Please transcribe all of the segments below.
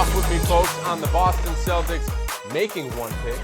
off with me, folks, on the Boston Celtics making one pick,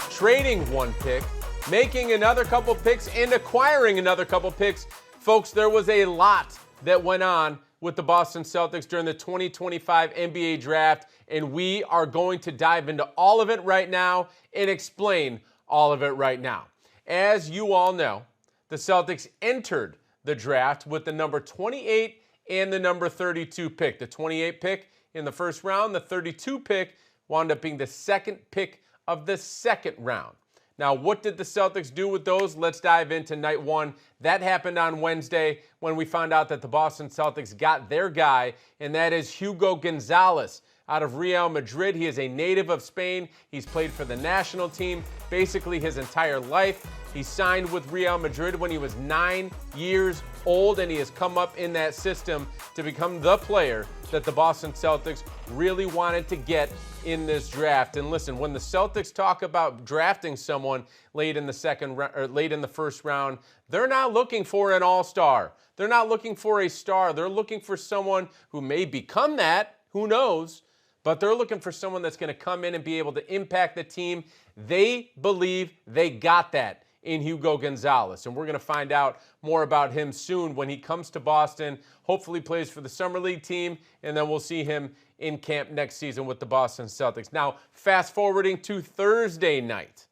trading one pick, making another couple picks, and acquiring another couple picks. Folks, there was a lot that went on with the Boston Celtics during the 2025 NBA draft, and we are going to dive into all of it right now and explain all of it right now. As you all know, the Celtics entered the draft with the number 28 and the number 32 pick. The 28 pick in the first round, the 32 pick wound up being the second pick of the second round. Now, what did the Celtics do with those? Let's dive into night one. That happened on Wednesday when we found out that the Boston Celtics got their guy, and that is Hugo Gonzalez out of Real Madrid. He is a native of Spain. He's played for the national team basically his entire life. He signed with Real Madrid when he was 9 years old, and he has come up in that system to become the player that the Boston Celtics really wanted to get in this draft. And listen, when the Celtics talk about drafting someone late in the first round, they're not looking for an all-star. They're not looking for a star. They're looking for someone who may become that, who knows, but they're looking for someone that's going to come in and be able to impact the team. They believe they got that in Hugo Gonzalez, and we're going to find out more about him soon when he comes to Boston, hopefully plays for the Summer League team, and then we'll see him in camp next season with the Boston Celtics. Now, fast forwarding to Thursday night,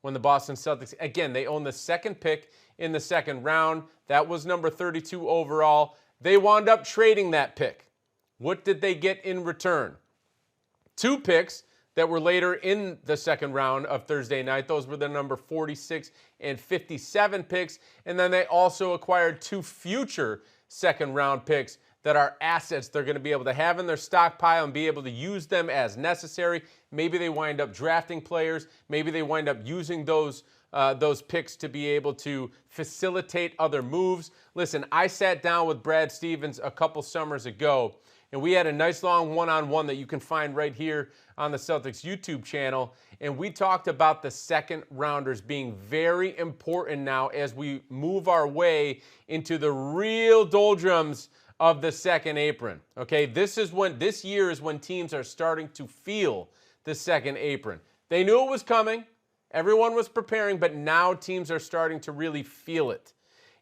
when the Boston Celtics, again, they own the second pick in the second round. That was number 32 overall. They wound up trading that pick. What did they get in return? 2 picks that were later in the second round of Thursday night. Those were the number 46 and 57 picks. And then they also acquired 2 future second round picks that are assets they're going to be able to have in their stockpile and be able to use them as necessary. Maybe they wind up drafting players. Maybe they wind up using those picks to be able to facilitate other moves. Listen, I sat down with Brad Stevens a couple summers ago, and we had a nice long one-on-one that you can find right here on the Celtics YouTube channel. And we talked about the second rounders being very important now as we move our way into the real doldrums of the second apron. Okay, this year is when teams are starting to feel the second apron. They knew it was coming. Everyone was preparing, but now teams are starting to really feel it.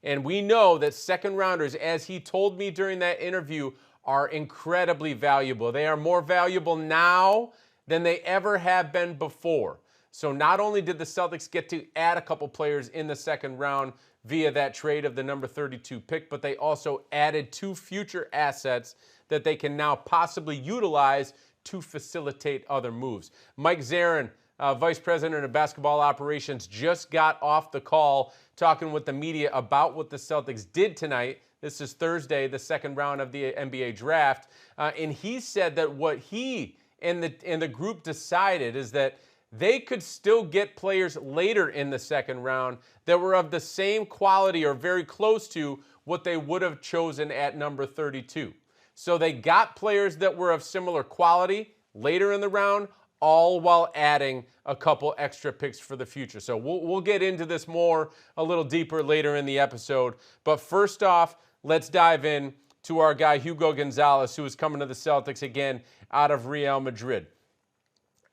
And we know that second rounders, as he told me during that interview, are incredibly valuable. They are more valuable now than they ever have been before. So not only did the Celtics get to add a couple players in the second round via that trade of the number 32 pick, but they also added 2 future assets that they can now possibly utilize to facilitate other moves. Mike Zarin, Vice President of Basketball Operations, just got off the call talking with the media about what the Celtics did tonight. This is Thursday, the second round of the NBA draft. And he said that what he and the group decided is that they could still get players later in the second round that were of the same quality or very close to what they would have chosen at number 32. So they got players that were of similar quality later in the round, all while adding a couple extra picks for the future. So we'll get into this a little deeper later in the episode. But first off, let's dive in to our guy, Hugo Gonzalez, who is coming to the Celtics again out of Real Madrid.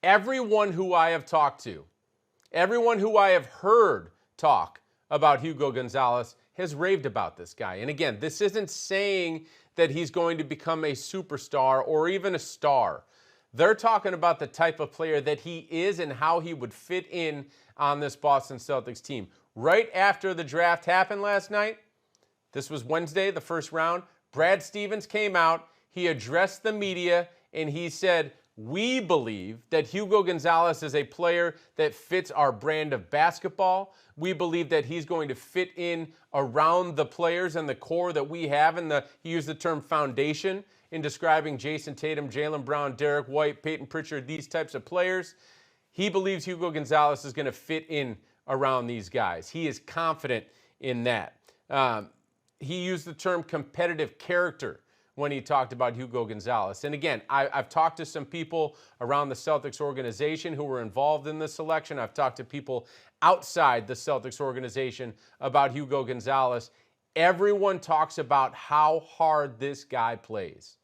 Everyone who I have talked to, everyone who I have heard talk about Hugo Gonzalez has raved about this guy. And again, this isn't saying that he's going to become a superstar or even a star. They're talking about the type of player that he is and how he would fit in on this Boston Celtics team. Right after the draft happened last night, this was Wednesday, the first round, Brad Stevens came out, he addressed the media, and he said, "We believe that Hugo Gonzalez is a player that fits our brand of basketball. We believe that he's going to fit in around the players and the core that we have." He used the term foundation in describing Jason Tatum, Jaylen Brown, Derek White, Peyton Pritchard, these types of players. He believes Hugo Gonzalez is going to fit in around these guys. He is confident in that. He used the term competitive character when he talked about Hugo Gonzalez. And again, I've talked to some people around the Celtics organization who were involved in this selection. I've talked to people outside the Celtics organization about Hugo Gonzalez. Everyone talks about how hard this guy plays.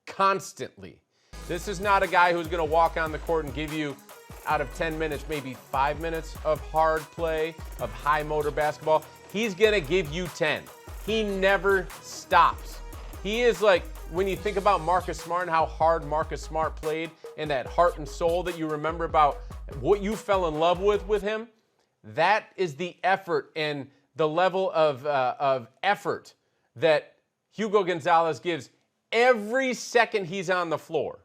Constantly. This is not a guy who's going to walk on the court and give you, out of 10 minutes, maybe 5 minutes of hard play, of high motor basketball. He's going to give you 10. He never stops. He is like, when you think about Marcus Smart and how hard Marcus Smart played and that heart and soul that you remember about what you fell in love with him, that is the effort and the level of effort that Hugo Gonzalez gives every second he's on the floor.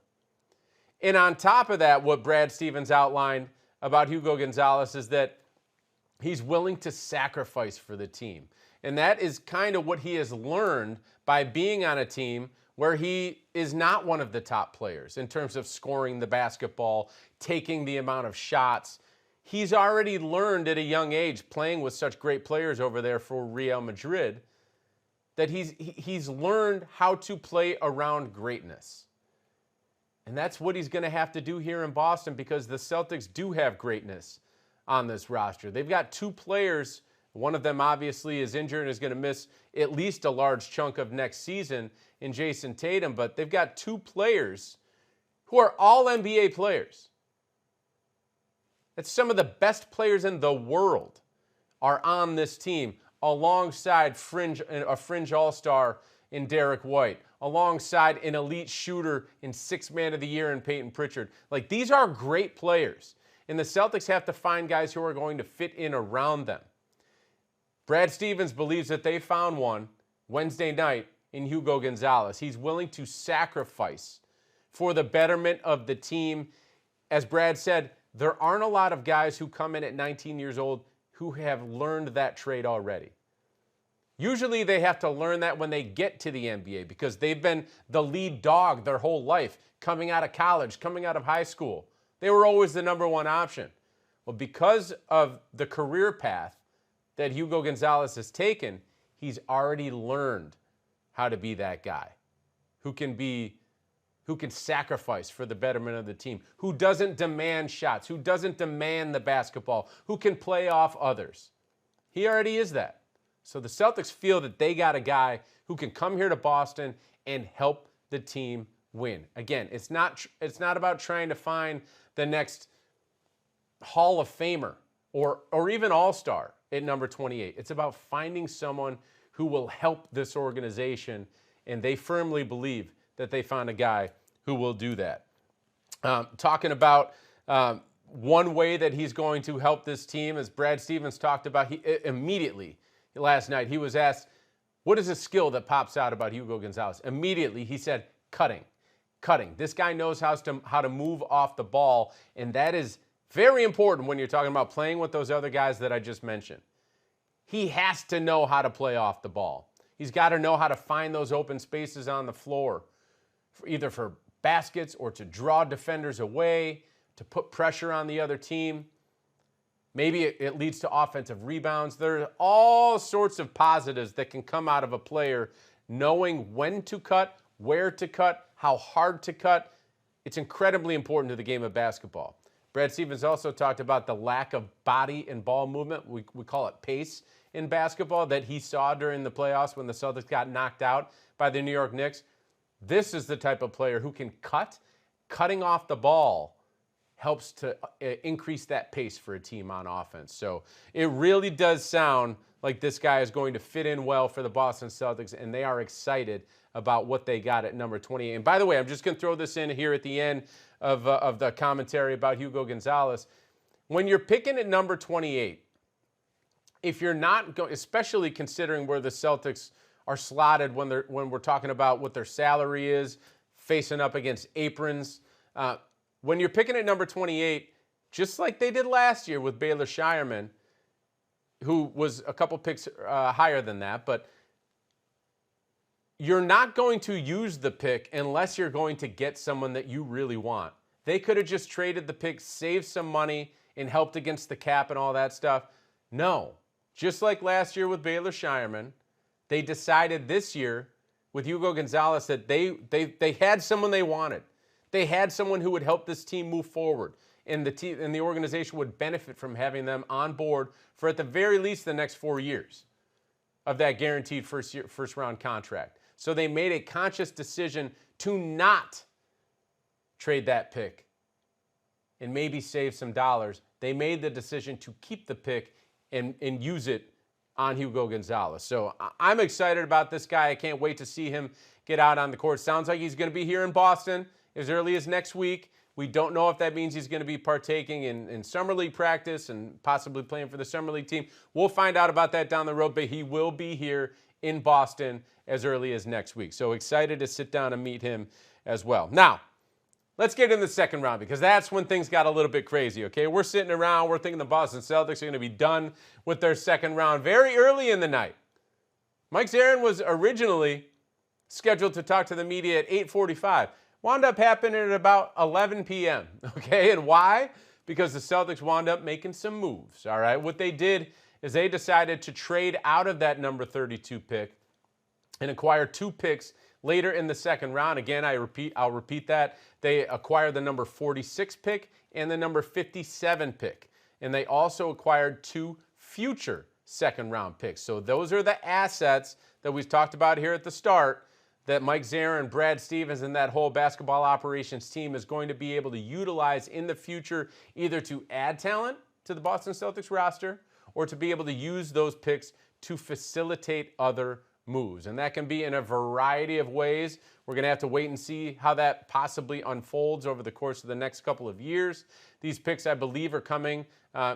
And on top of that, what Brad Stevens outlined about Hugo Gonzalez is that he's willing to sacrifice for the team. And that is kind of what he has learned by being on a team where he is not one of the top players in terms of scoring the basketball, taking the amount of shots. He's already learned at a young age, playing with such great players over there for Real Madrid, that he's learned how to play around greatness. And that's what he's going to have to do here in Boston, because the Celtics do have greatness on this roster. They've got two players. One of them obviously is injured and is going to miss at least a large chunk of next season in Jason Tatum, but they've got two players who are all NBA players. That's some of the best players in the world are on this team, alongside a fringe all-star in Derek White, alongside an elite shooter in Sixth Man of the Year in Peyton Pritchard. Like, these are great players, and the Celtics have to find guys who are going to fit in around them. Brad Stevens believes that they found one Wednesday night in Hugo Gonzalez. He's willing to sacrifice for the betterment of the team. As Brad said, there aren't a lot of guys who come in at 19 years old who have learned that trade already. Usually they have to learn that when they get to the NBA, because they've been the lead dog their whole life, coming out of college, coming out of high school. They were always the number one option. Well, because of the career path that Hugo Gonzalez has taken, he's already learned how to be that guy who can sacrifice for the betterment of the team, who doesn't demand shots, who doesn't demand the basketball, who can play off others. He already is that. So the Celtics feel that they got a guy who can come here to Boston and help the team win. Again, it's not about trying to find the next Hall of Famer or even All-Star at number 28. It's about finding someone who will help this organization, and they firmly believe that they found a guy who will do that. Talking about one way that he's going to help this team, as Brad Stevens talked about, he immediately last night, he was asked, what is a skill that pops out about Hugo Gonzalez? Immediately, he said, cutting. This guy knows how to move off the ball, and that is very important when you're talking about playing with those other guys that I just mentioned. He has to know how to play off the ball. He's got to know how to find those open spaces on the floor, either for baskets or to draw defenders away, to put pressure on the other team. Maybe it leads to offensive rebounds. There are all sorts of positives that can come out of a player knowing when to cut, where to cut, how hard to cut. It's incredibly important to the game of basketball. Brad Stevens also talked about the lack of body and ball movement. We call it pace in basketball that he saw during the playoffs when the Celtics got knocked out by the New York Knicks. This is the type of player who can cut. Cutting off the ball helps to increase that pace for a team on offense. So it really does sound like this guy is going to fit in well for the Boston Celtics, and they are excited about what they got at number 28. And by the way, I'm just going to throw this in here at the end of the commentary about Hugo Gonzalez. When you're picking at number 28, if you're not going, especially considering where the Celtics are slotted when we're talking about what their salary is, facing up against aprons, when you're picking at number 28, just like they did last year with Baylor Shireman, who was a couple picks higher than that, but you're not going to use the pick unless you're going to get someone that you really want. They could have just traded the pick, saved some money, and helped against the cap and all that stuff. No. Just like last year with Baylor Shireman, they decided this year with Hugo Gonzalez that they had someone they wanted. They had someone who would help this team move forward, and the organization would benefit from having them on board for at the very least the next 4 years of that guaranteed first round contract. So they made a conscious decision to not trade that pick and maybe save some dollars. They made the decision to keep the pick and use it on Hugo Gonzalez. So I'm excited about this guy. I can't wait to see him get out on the court. Sounds like he's going to be here in Boston as early as next week. We don't know if that means he's going to be partaking in Summer League practice and possibly playing for the Summer League team. We'll find out about that down the road, but he will be here in Boston as early as next week. So excited to sit down and meet him as well. Now, let's get in the second round because that's when things got a little bit crazy, okay? We're sitting around, we're thinking the Boston Celtics are going to be done with their second round very early in the night. Mike Zarin was originally scheduled to talk to the media at 8:45. Wound up happening at about 11 p.m., okay? And why? Because the Celtics wound up making some moves, all right? What they did is they decided to trade out of that number 32 pick and acquire 2 picks later in the second round. Again, I'll repeat that. They acquired the number 46 pick and the number 57 pick. And they also acquired 2 future second round picks. So those are the assets that we've talked about here at the start that Mike Zarin, Brad Stevens, and that whole basketball operations team is going to be able to utilize in the future, either to add talent to the Boston Celtics roster or to be able to use those picks to facilitate other moves. And that can be in a variety of ways. We're going to have to wait and see how that possibly unfolds over the course of the next couple of years. These picks, I believe, are coming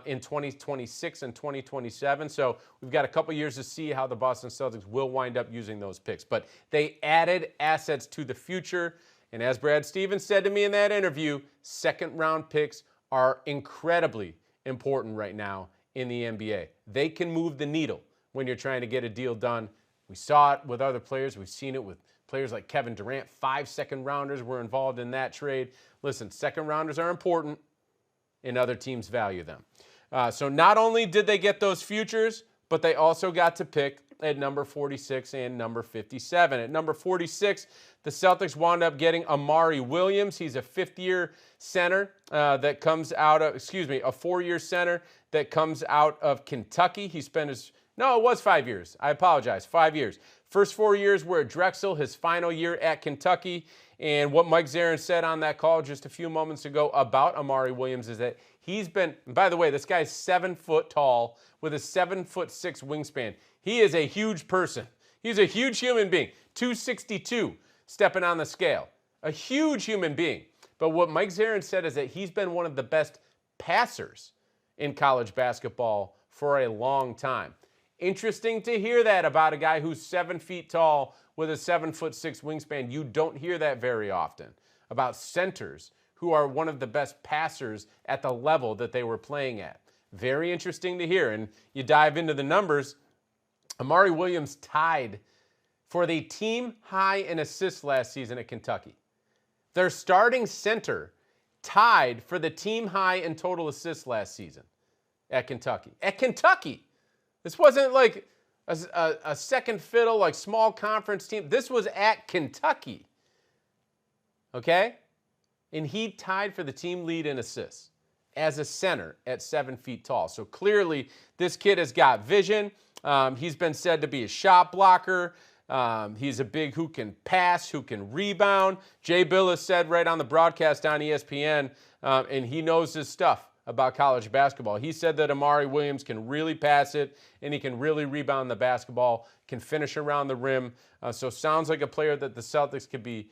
in 2026 and 2027. So we've got a couple years to see how the Boston Celtics will wind up using those picks. But they added assets to the future. And as Brad Stevens said to me in that interview, second-round picks are incredibly important right now in the NBA. They can move the needle when you're trying to get a deal done. We saw it with other players. We've seen it with players like Kevin Durant. 5 second-rounders were involved in that trade. Listen, second-rounders are important, and other teams value them. So not only did they get those futures, but they also got to pick at number 46 and number 57. At number 46, the Celtics wound up getting Amari Williams. He's a 5-year center that comes out of, a 4-year center that comes out of Kentucky. He spent his No, it was 5 years. I apologize. 5 years. First 4 years were at Drexel, his final year at Kentucky. And what Mike Zarin said on that call just a few moments ago about Amari Williams is that he's been, and by the way, this guy's 7 foot tall with a 7'6" wingspan. He is a huge person. He's a huge human being. 262 stepping on the scale. A huge human being. But what Mike Zarin said is that he's been one of the best passers in college basketball for a long time. Interesting to hear that about a guy who's 7 feet tall with a 7'6" wingspan. You don't hear that very often about centers who are one of the best passers at the level that they were playing at. Very interesting to hear. And you dive into the numbers, Amari Williams tied for the team high in assists last season at Kentucky. Their starting center tied for the team high in total assists last season at Kentucky. At Kentucky! This wasn't like a second fiddle, like small conference team. This was at Kentucky. Okay? And he tied for the team lead in assists as a center at 7 feet tall. So clearly, this kid has got vision. He's been said to be a shot blocker. He's a big who can pass, who can rebound. Jay Billis said right on the broadcast on ESPN, and he knows his stuff about college basketball. He said that Amari Williams can really pass it, and he can really rebound the basketball, can finish around the rim. So sounds like a player that the Celtics could be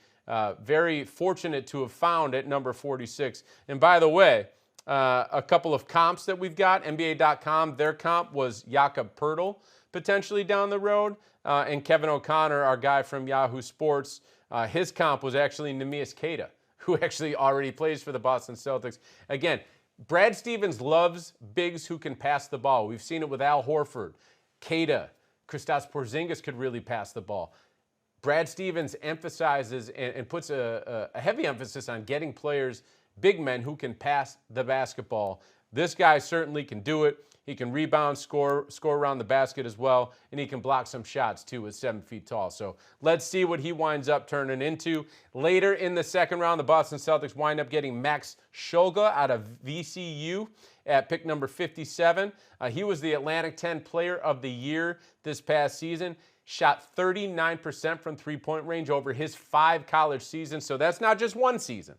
very fortunate to have found at number 46. And by the way, a couple of comps that we've got, NBA.com, their comp was Jakob Poeltl potentially down the road, and Kevin O'Connor, our guy from Yahoo Sports, his comp was actually Neemias Queta, who actually already plays for the Boston Celtics. Again, Brad Stevens loves bigs who can pass the ball. We've seen it with Al Horford, Queta, Kristaps Porzingis could really pass the ball. Brad Stevens emphasizes and puts a heavy emphasis on getting players, big men who can pass the basketball. This guy certainly can do it. He can rebound, score around the basket as well, and he can block some shots too at 7 feet tall. So let's see what he winds up turning into. Later in the second round, the Boston Celtics wind up getting Max Shulga out of VCU at pick number 57. He was the Atlantic 10 Player of the Year this past season. Shot 39% from three-point range over his 5 college seasons. So that's not just one season.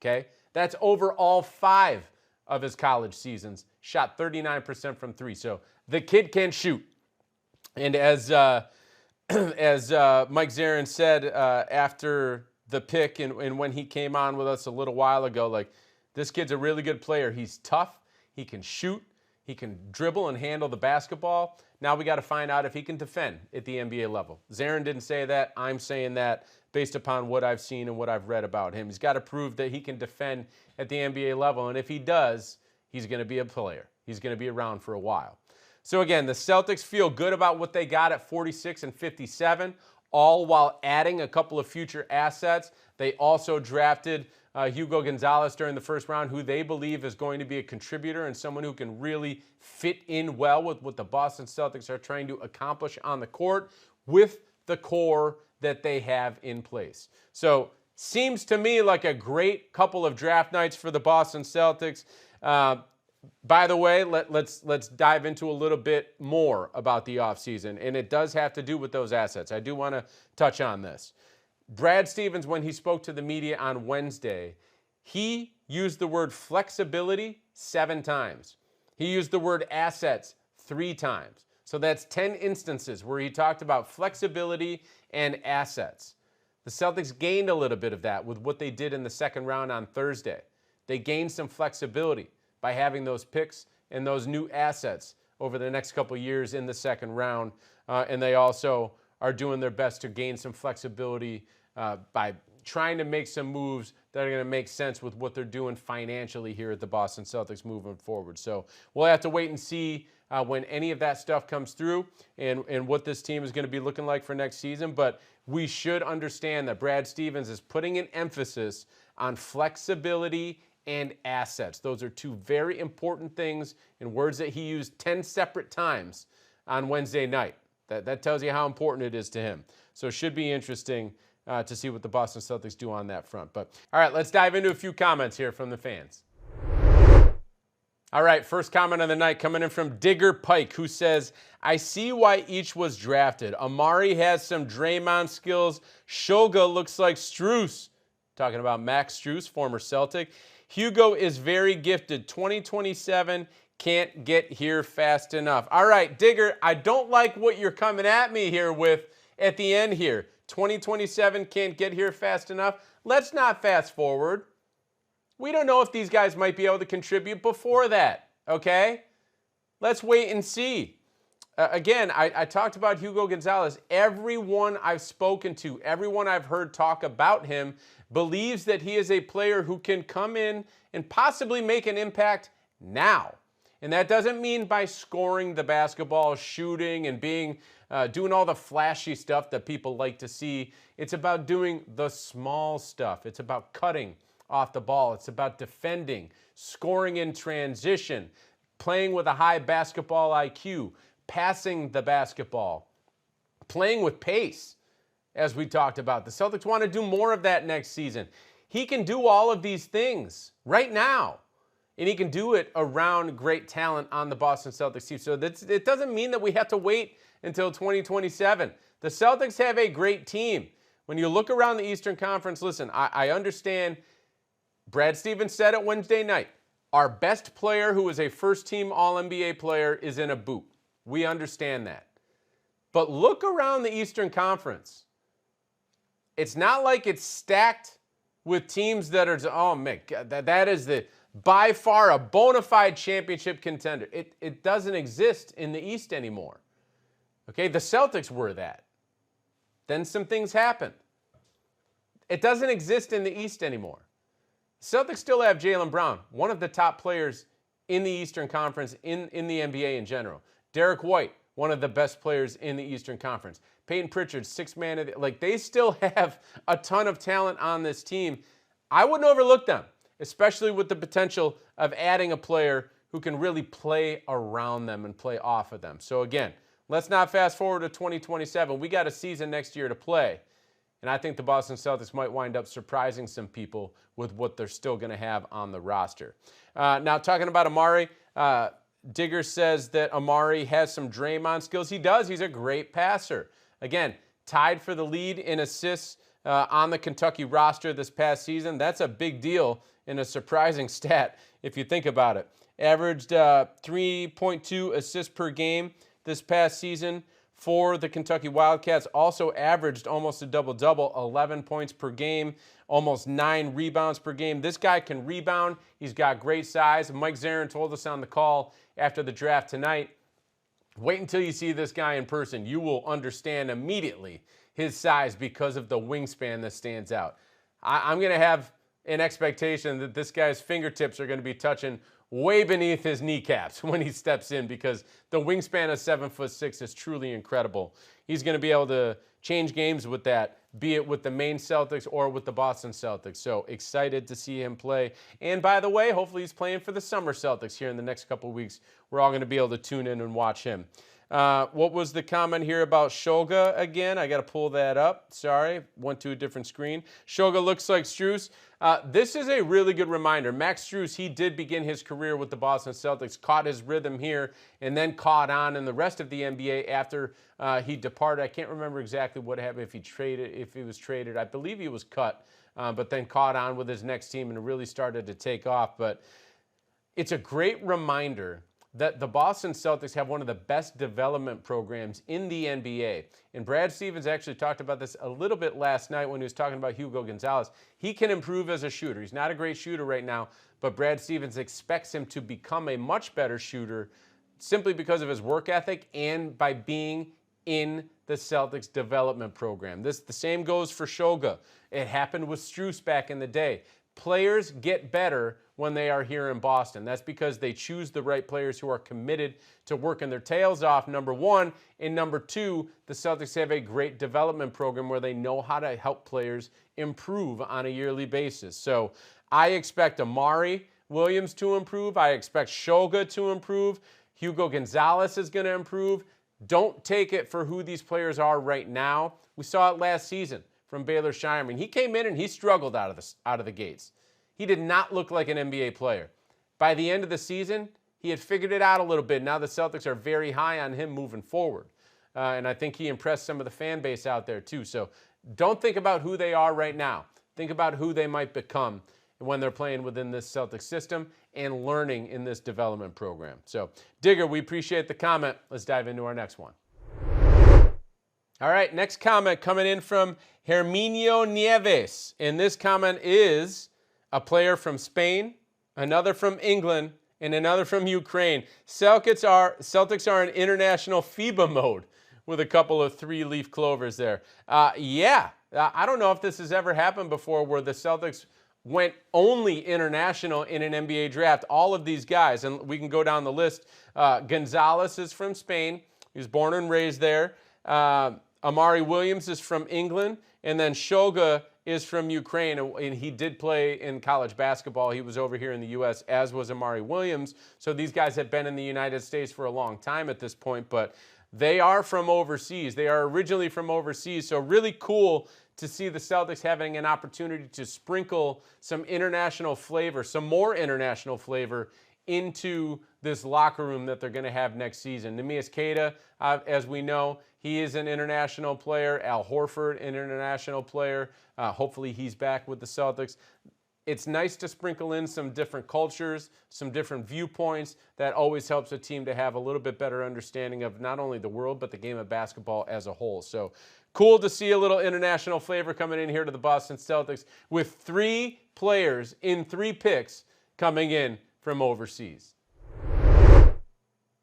okay? That's over all 5 of his college seasons, shot 39% from 3. So the kid can shoot. And as Mike Zarin said after the pick and when he came on with us a little while ago, like, this kid's a really good player. He's tough. He can shoot. He can dribble and handle the basketball. Now we got to find out if he can defend at the NBA level. Zarin didn't say that. I'm saying that based upon what I've seen and what I've read about him. He's got to prove that he can defend at the NBA level. And if he does, he's going to be a player. He's going to be around for a while. So again, the Celtics feel good about what they got at 46 and 57, all while adding a couple of future assets. They also drafted Hugo Gonzalez during the first round, who they believe is going to be a contributor and someone who can really fit in well with what the Boston Celtics are trying to accomplish on the court with the core that they have in place. So seems to me like a great couple of draft nights for the Boston Celtics. By the way, let's dive into a little bit more about the offseason, and it does have to do with those assets. I do want to touch on this. Brad Stevens, when he spoke to the media on Wednesday, he used the word flexibility 7 times. He used the word assets 3 times. So that's 10 instances where he talked about flexibility and assets. The Celtics gained a little bit of that with what they did in the second round on Thursday. They gained some flexibility by having those picks and those new assets over the next couple of years in the second round. And they also are doing their best to gain some flexibility by trying to make some moves that are going to make sense with what they're doing financially here at the Boston Celtics moving forward. So we'll have to wait and see when any of that stuff comes through and what this team is going to be looking like for next season. But we should understand that Brad Stevens is putting an emphasis on flexibility and assets. Those are 2 very important things in words that he used 10 separate times on Wednesday night. That tells you how important it is to him. So it should be interesting to see what the Boston Celtics do on that front. But all right, let's dive into a few comments here from the fans. All right, first comment of the night coming in from Digger Pike, who says, I see why each was drafted. Amari has some Draymond skills. Schulga looks like Strus. Talking about Max Strus, former Celtic. Hugo is very gifted. 2027 can't get here fast enough. All right, Digger, I don't like what you're coming at me here with at the end here. 2027 can't get here fast enough. Let's not fast forward. We don't know if these guys might be able to contribute before that, okay? Let's wait and see. Again, I talked about Hugo Gonzalez. Everyone I've spoken to, everyone I've heard talk about him believes that he is a player who can come in and possibly make an impact now. And that doesn't mean by scoring the basketball, shooting, and doing all the flashy stuff that people like to see. It's about doing the small stuff. It's about cutting off the ball. It's about defending, scoring in transition, playing with a high basketball IQ, passing the basketball, playing with pace, as we talked about. The Celtics want to do more of that next season. He can do all of these things right now, and he can do it around great talent on the Boston Celtics team. So it doesn't mean that we have to wait until 2027. The Celtics have a great team. When you look around the Eastern Conference, listen, I understand Brad Stevens said it Wednesday night. Our best player, who is a first-team All-NBA player, is in a boot. We understand that. But look around the Eastern Conference. It's not like it's stacked with teams that are, oh, man, that is by far a bona fide championship contender. It doesn't exist in the East anymore. Okay, the Celtics were that. Then some things happened. It doesn't exist in the East anymore. Celtics still have Jaylen Brown, one of the top players in the Eastern Conference, in the NBA in general. Derek White, one of the best players in the Eastern Conference. Peyton Pritchard, 6th man of the, they still have a ton of talent on this team. I wouldn't overlook them, especially with the potential of adding a player who can really play around them and play off of them. So again, let's not fast forward to 2027. We got a season next year to play. And I think the Boston Celtics might wind up surprising some people with what they're still going to have on the roster. Now, talking about Amari, Digger says that Amari has some Draymond skills. He does. He's a great passer. Again, tied for the lead in assists on the Kentucky roster this past season. That's a big deal and a surprising stat if you think about it. Averaged 3.2 assists per game this past season for the Kentucky Wildcats. Also averaged almost a double-double, 11 points per game, almost 9 rebounds per game. This guy can rebound. He's got great size. Mike Zarin told us on the call after the draft tonight, wait until you see this guy in person. You will understand immediately his size because of the wingspan that stands out. I'm going to have an expectation that this guy's fingertips are going to be touching way beneath his kneecaps when he steps in, because the wingspan of 7'6" is truly incredible. He's going to be able to change games with that, be it with the Maine Celtics or with the Boston Celtics. So excited to see him play. And by the way, hopefully he's playing for the Summer Celtics here in the next couple of weeks. We're all going to be able to tune in and watch him. What was the comment here about Schulga again? I got to pull that up. Sorry, went to a different screen. Schulga looks like Strus. This is a really good reminder. Max Strus, he did begin his career with the Boston Celtics, caught his rhythm here, and then caught on in the rest of the NBA after he departed. I can't remember exactly what happened, if he was traded. I believe he was cut, but then caught on with his next team and really started to take off. But it's a great reminder that the Boston Celtics have one of the best development programs in the NBA. And Brad Stevens actually talked about this a little bit last night when he was talking about Hugo Gonzalez. He can improve as a shooter. He's not a great shooter right now, but Brad Stevens expects him to become a much better shooter simply because of his work ethic and by being in the Celtics development program. The same goes for Schulga. It happened with Strus back in the day. Players get better when they are here in Boston. That's because they choose the right players who are committed to working their tails off, number one. And number two, the Celtics have a great development program where they know how to help players improve on a yearly basis. So I expect Amari Williams to improve. I expect Schulga to improve. Hugo Gonzalez is going to improve. Don't take it for who these players are right now. We saw it last season from Baylor Scheierman. He came in and he struggled out of the gates. He did not look like an NBA player. By the end of the season, he had figured it out a little bit. Now the Celtics are very high on him moving forward. And I think he impressed some of the fan base out there too. So don't think about who they are right now. Think about who they might become when they're playing within this Celtics system and learning in this development program. So Digger, we appreciate the comment. Let's dive into our next one. All right, next comment coming in from Herminio Nieves. And this comment is a player from Spain, another from England, and another from Ukraine. Celtics are in international FIBA mode with a couple of 3-leaf clovers there. I don't know if this has ever happened before where the Celtics went only international in an NBA draft. All of these guys, and we can go down the list. Gonzalez is from Spain. He was born and raised there. Amari Williams is from England, and then Schulga is from Ukraine, and he did play in college basketball. He was over here in the U.S., as was Amari Williams. So these guys have been in the United States for a long time at this point, but they are from overseas. They are originally from overseas, so really cool to see the Celtics having an opportunity to sprinkle some international flavor, some more international flavor into this locker room that they're going to have next season. Neemias Queta, as we know, he is an international player. Al Horford, an international player. Hopefully he's back with the Celtics. It's nice to sprinkle in some different cultures, some different viewpoints. That always helps a team to have a little bit better understanding of not only the world, but the game of basketball as a whole. So cool to see a little international flavor coming in here to the Boston Celtics with 3 players in 3 picks coming in from overseas.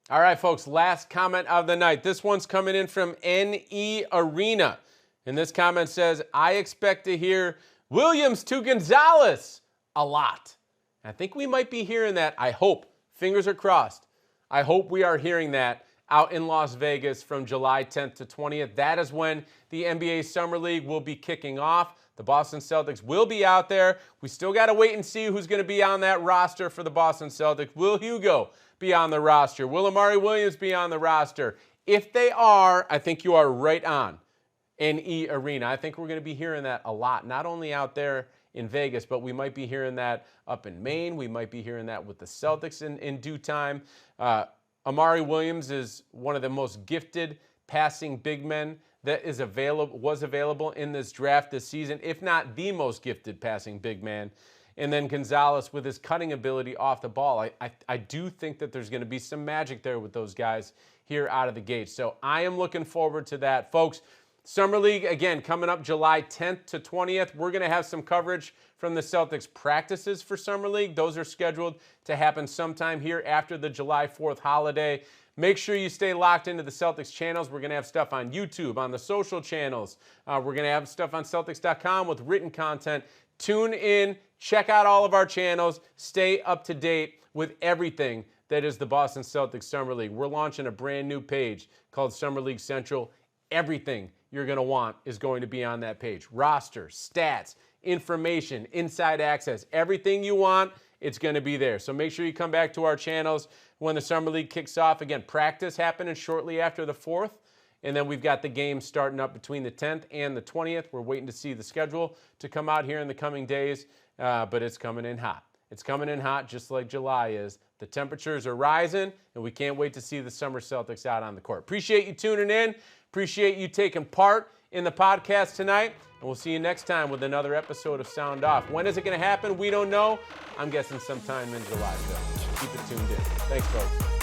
All right, folks, last comment of the night. This one's coming in from NE Arena. And this comment says, I expect to hear Williams to Gonzalez a lot. I think we might be hearing that. I hope. Fingers are crossed. I hope we are hearing that out in Las Vegas from July 10th to 20th. That is when the NBA Summer League will be kicking off. The Boston Celtics will be out there. We still got to wait and see who's going to be on that roster for the Boston Celtics. Will Hugo be on the roster? Will Amari Williams be on the roster? If they are, I think you are right on NE Arena. I think we're going to be hearing that a lot, not only out there in Vegas, but we might be hearing that up in Maine. We might be hearing that with the Celtics in due time. Amari Williams is one of the most gifted passing big men that was available in this draft this season, if not the most gifted passing big man. And then Gonzalez with his cutting ability off the ball. I do think that there's going to be some magic there with those guys here out of the gate. So I am looking forward to that. Folks, Summer League, again, coming up July 10th to 20th. We're going to have some coverage from the Celtics practices for Summer League. Those are scheduled to happen sometime here after the July 4th holiday. Make sure you stay locked into the Celtics channels. We're going to have stuff on YouTube, on the social channels. We're going to have stuff on Celtics.com with written content. Tune in, check out all of our channels, stay up to date with everything that is the Boston Celtics Summer League. We're launching a brand new page called Summer League Central. Everything you're going to want is going to be on that page. Roster, stats, information, inside access, everything you want, it's going to be there. So make sure you come back to our channels when the Summer League kicks off. Again, practice happening shortly after the 4th. And then we've got the games starting up between the 10th and the 20th. We're waiting to see the schedule to come out here in the coming days, but it's coming in hot. It's coming in hot just like July is. The temperatures are rising, and we can't wait to see the Summer Celtics out on the court. Appreciate you tuning in. Appreciate you taking part in the podcast tonight. And we'll see you next time with another episode of Sound Off. When is it going to happen? We don't know. I'm guessing sometime in July, so keep it tuned in. Thanks, folks.